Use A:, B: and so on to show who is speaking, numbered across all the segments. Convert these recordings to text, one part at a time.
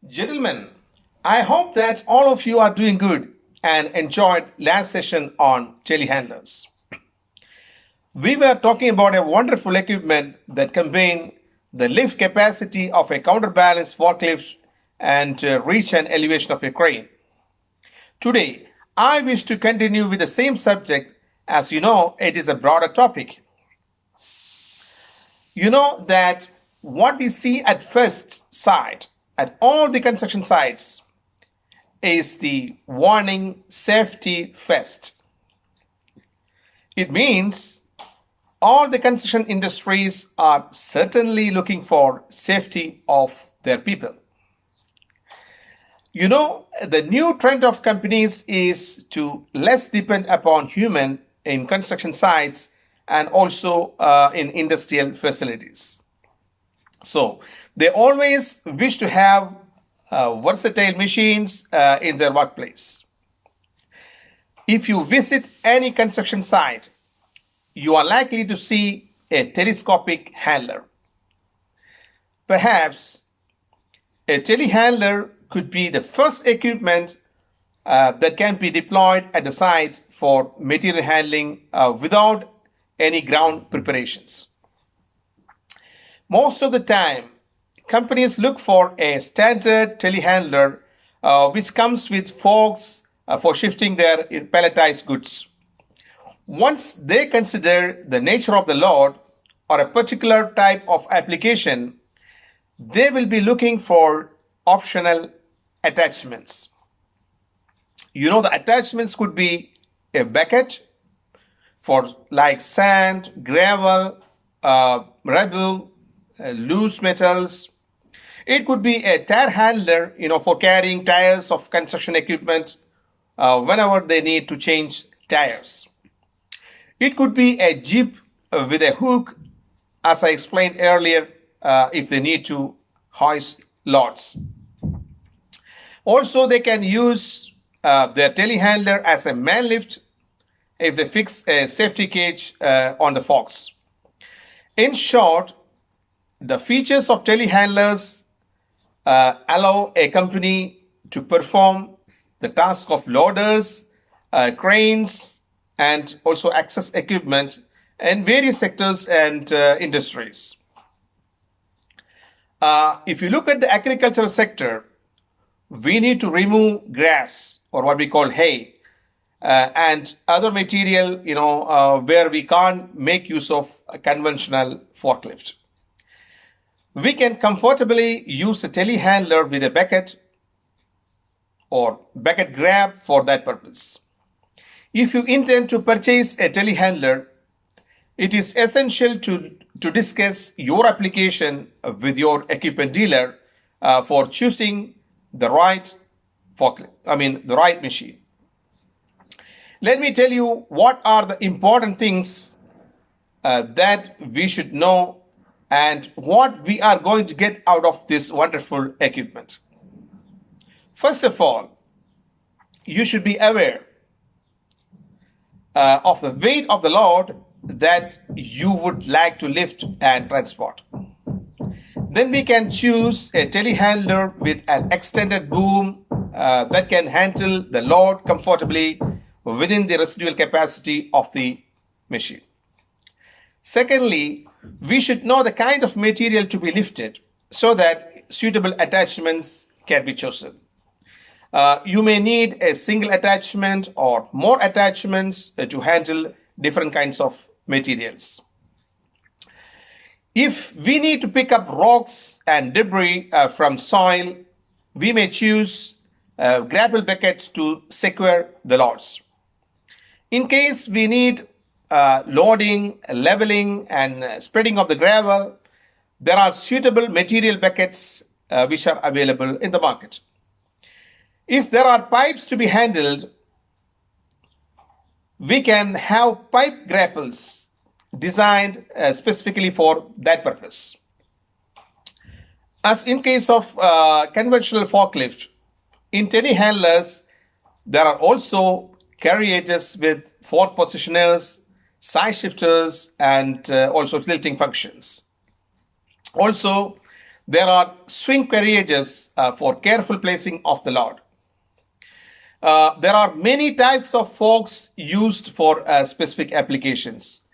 A: Gentlemen, I hope that all of you are doing good and enjoyed last session on telehandlers. We were talking about a wonderful equipment that combined the lift capacity of a counterbalance forklift and reach and elevation of a crane. Today, I wish to continue with the same subject. As you know, it is a broader topic. You know that what we see at first sight at all the construction sites is the warning safety first. It means all the construction industries are certainly looking for safety of their people. You know, the new trend of companies is to less depend upon human in construction sites and also in industrial facilities. So they always wish to have versatile machines in their workplace. If you visit any construction site, you are likely to see a telescopic handler. Perhaps a telehandler could be the first equipment that can be deployed at the site for material handling without any ground preparations. Most of the time, companies look for a standard telehandler which comes with forks for shifting their palletized goods. Once they consider the nature of the load or a particular type of application, they will be looking for optional attachments. You know, the attachments could be a bucket for like sand, gravel, rubble, loose metals. It could be a tire handler, for carrying tires of construction equipment whenever they need to change tires. It could be a jeep with a hook, as I explained earlier, if they need to hoist loads. Also, they can use their telehandler as a man lift if they fix a safety cage on the forks. In short, the features of telehandlers allow a company to perform the task of loaders, cranes, and also access equipment in various sectors and industries. If you look at the agricultural sector, we need to remove grass or what we call hay and other material, where we can't make use of a conventional forklift. We can comfortably use a telehandler with a bucket or bucket grab for that purpose. If you intend to purchase a telehandler, it is essential to discuss your application with your equipment dealer for choosing the right the right machine. Let me tell you what are the important things that we should know and what we are going to get out of this wonderful equipment. First of all, you should be aware of the weight of the load that you would like to lift and transport. Then we can choose a telehandler with an extended boom that can handle the load comfortably within the residual capacity of the machine. Secondly, we should know the kind of material to be lifted so that suitable attachments can be chosen. You may need a single attachment or more attachments to handle different kinds of materials. If we need to pick up rocks and debris from soil, we may choose grapple buckets to secure the loads. In case we need loading, leveling, and spreading of the gravel, there are suitable material buckets which are available in the market. If there are pipes to be handled, we can have pipe grapples designed specifically for that purpose. As in case of conventional forklift, in telehandlers, there are also carriages with fork positioners, side shifters, and also tilting functions. Also, There are swing carriages for careful placing of the load. There are many types of forks used for specific applications.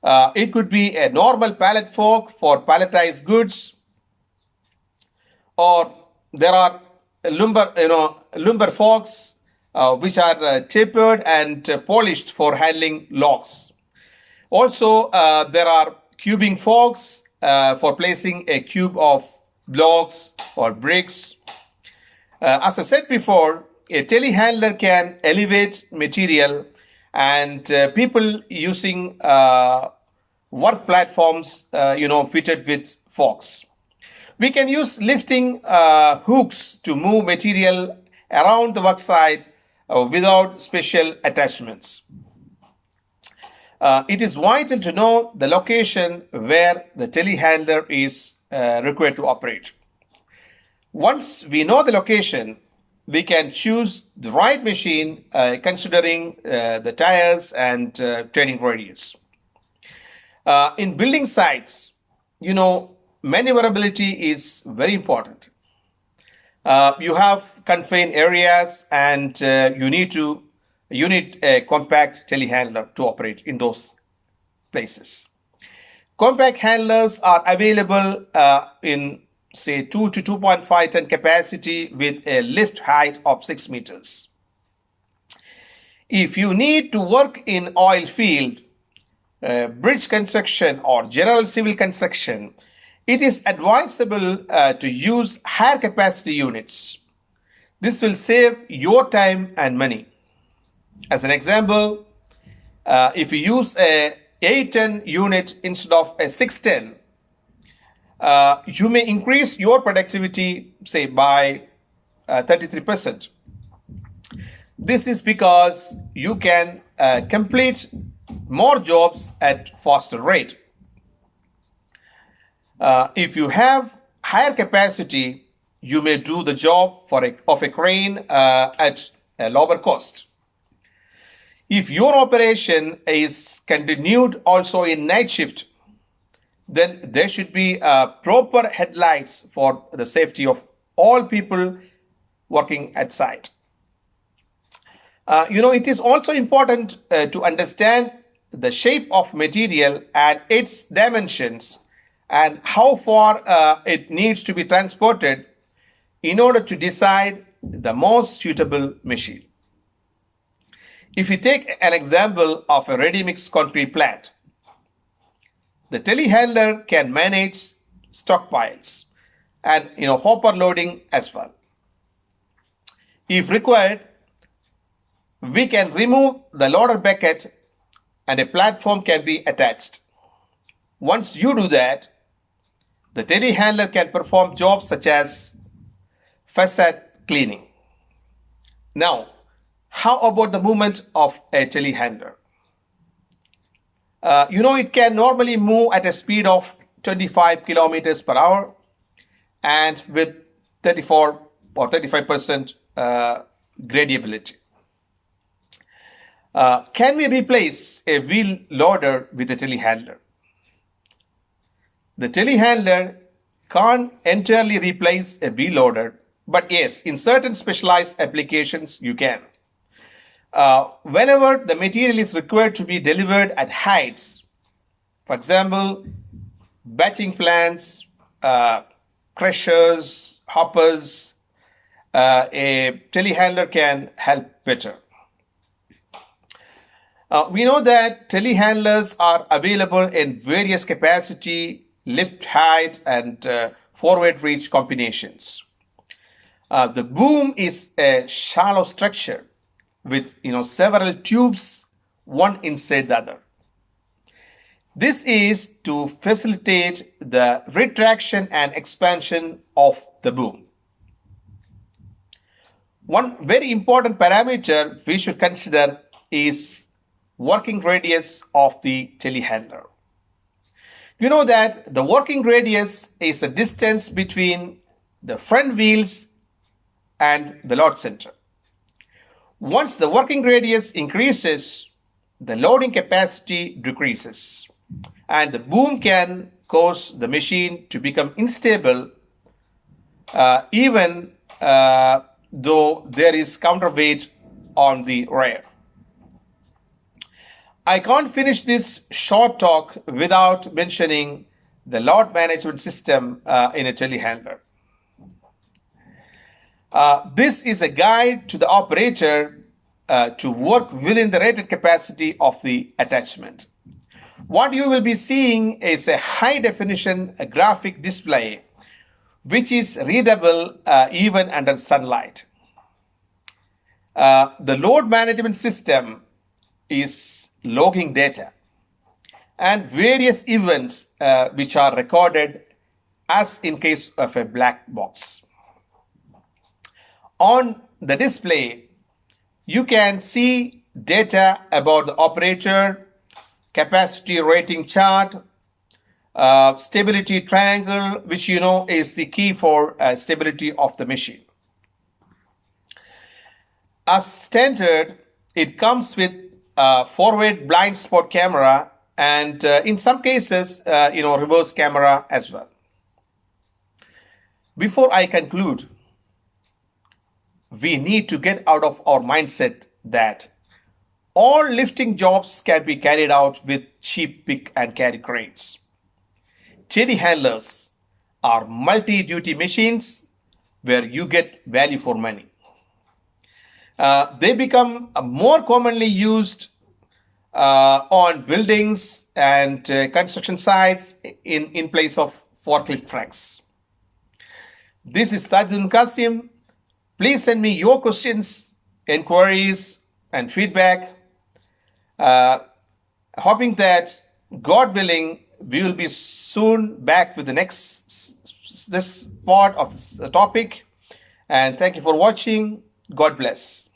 A: It could be a normal pallet fork for palletized goods, or there are lumber forks which are tapered and polished for handling logs. Also, there are cubing forks for placing a cube of blocks or bricks. As I said before, a telehandler can elevate material, and people using work platforms, fitted with forks. We can use lifting hooks to move material around the work site without special attachments. It is vital to know the location where the telehandler is required to operate. Once we know the location, we can choose the right machine considering the tires and turning radius. In building sites, maneuverability is very important. You have confined areas, and you need a compact telehandler to operate in those places. Compact handlers are available in say 2 to 2.5 ton capacity with a lift height of 6 meters. If you need to work in oil field, bridge construction, or general civil construction, it is advisable to use higher capacity units. This will save your time and money. As an example, if you use a 8-ton unit instead of a 6-ton, you may increase your productivity, say, by 33%. This is because you can complete more jobs at faster rate. If you have higher capacity, you may do the job of a crane at a lower cost. If your operation is continued also in night shift, then there should be proper headlights for the safety of all people working at site. It is also important to understand the shape of material and its dimensions and how far it needs to be transported in order to decide the most suitable machine. If you take an example of a ready-mix concrete plant, the telehandler can manage stockpiles and hopper loading as well. If required, we can remove the loader bucket and a platform can be attached. Once you do that, the telehandler can perform jobs such as facade cleaning. Now, how about the movement of a telehandler? It can normally move at a speed of 25 kilometers per hour and with 34 or 35% gradiability. Can we replace a wheel loader with a telehandler? The telehandler can't entirely replace a wheel loader, but yes, in certain specialized applications, you can. Whenever the material is required to be delivered at heights, for example, batching plants, crushers, hoppers, a telehandler can help better. We know that telehandlers are available in various capacity, lift height, and forward reach combinations. The boom is a shallow structure with several tubes, one inside the other. This is to facilitate the retraction and expansion of the boom. One very important parameter we should consider is working radius of the telehandler. You know that the working radius is the distance between the front wheels and the load center. Once the working radius increases, the loading capacity decreases, and the boom can cause the machine to become unstable even though there is counterweight on the rear. I can't finish this short talk without mentioning the load management system in a telehandler. This is a guide to the operator to work within the rated capacity of the attachment. What you will be seeing is a high definition graphic display which is readable even under sunlight. The load management system is logging data and various events which are recorded as in case of a black box. On the display, you can see data about the operator, capacity rating chart, stability triangle, which you know is the key for stability of the machine. As standard, it comes with forward blind spot camera and in some cases, reverse camera as well. Before I conclude, we need to get out of our mindset that all lifting jobs can be carried out with cheap pick and carry cranes. Telehandlers are multi-duty machines where you get value for money. They become more commonly used on buildings and construction sites in place of forklift trucks. This is Tajudin Qasim. Please send me your questions, inquiries, and feedback. Hoping that, God willing, we will be soon back with the this part of this topic. And thank you for watching. God bless.